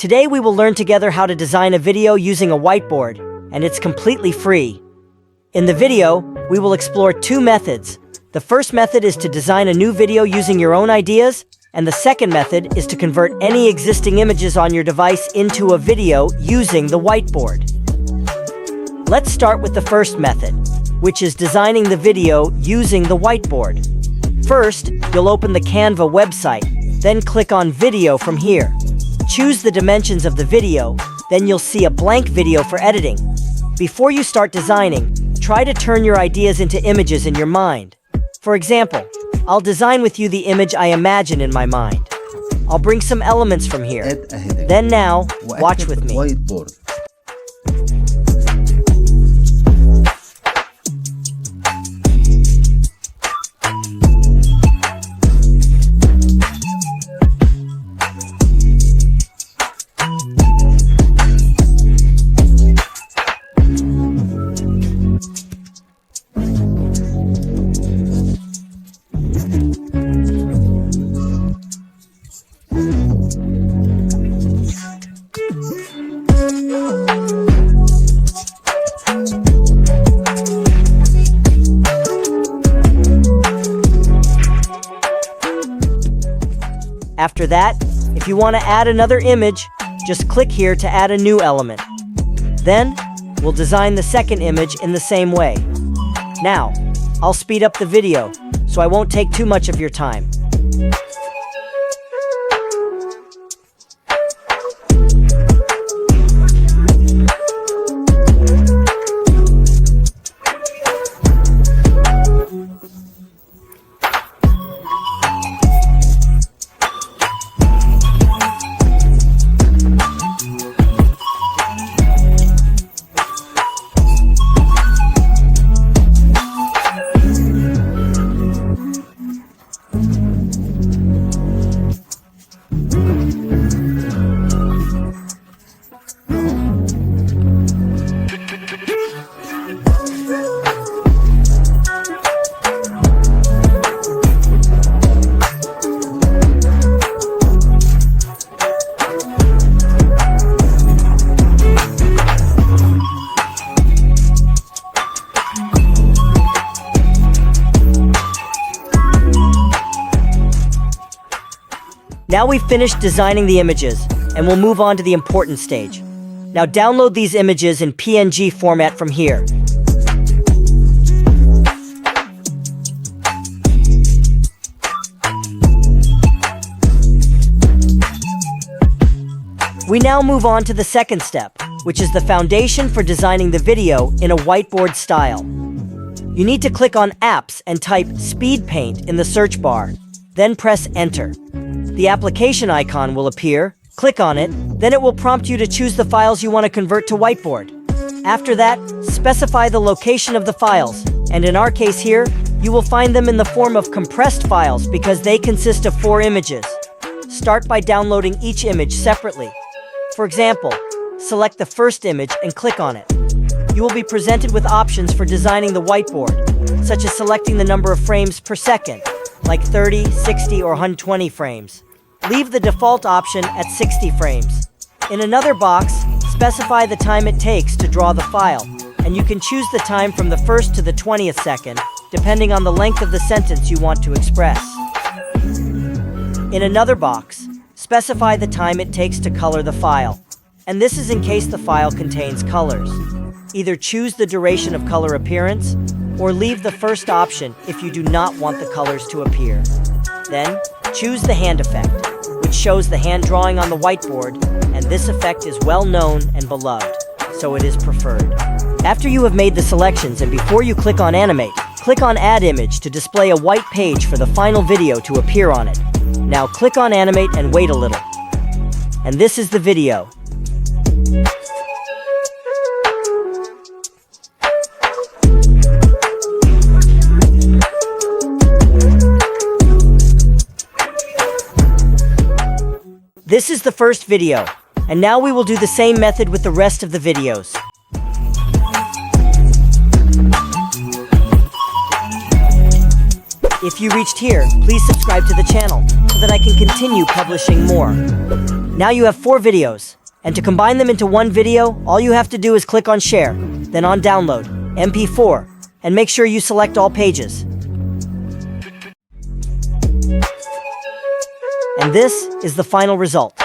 Today we will learn together how to design a video using a whiteboard, and it's completely free. In the video, we will explore two methods. The first method is to design a new video using your own ideas, and the second method is to convert any existing images on your device into a video using the whiteboard. Let's start with the first method, which is designing the video using the whiteboard. First, you'll open the Canva website, then click on Video from here. Choose the dimensions of the video, then you'll see a blank video for editing. Before you start designing, try to turn your ideas into images in your mind. For example, I'll design with you the image I imagine in my mind. I'll bring some elements from here. Then now, watch with me. After that, if you want to add another image, just click here to add a new element. Then, we'll design the second image in the same way. Now, I'll speed up the video, so I won't take too much of your time. Now we've finished designing the images, and we'll move on to the important stage. Now download these images in PNG format from here. We now move on to the second step, which is the foundation for designing the video in a whiteboard style. You need to click on Apps and type Speed Paint in the search bar, then press Enter. The application icon will appear, click on it, then it will prompt you to choose the files you want to convert to whiteboard. After that, specify the location of the files, and in our case here, you will find them in the form of compressed files because they consist of 4 images. Start by downloading each image separately. For example, select the first image and click on it. You will be presented with options for designing the whiteboard, such as selecting the number of frames per second, like 30, 60, or 120 frames. Leave the default option at 60 frames. In another box, specify the time it takes to draw the file, and you can choose the time from the 1st to the 20th second, depending on the length of the sentence you want to express. In another box, specify the time it takes to color the file, and this is in case the file contains colors. Either choose the duration of color appearance, or leave the first option if you do not want the colors to appear. Then, choose the hand effect, which shows the hand drawing on the whiteboard, and this effect is well known and beloved, so it is preferred. After you have made the selections and before you click on Animate, click on Add Image to display a white page for the final video to appear on it. Now click on Animate and wait a little. And this is the video. This is the first video, and now we will do the same method with the rest of the videos. If you reached here, please subscribe to the channel so that I can continue publishing more. Now you have 4 videos, and to combine them into one video, all you have to do is click on Share, then on Download, MP4, and make sure you select all pages. And this is the final result.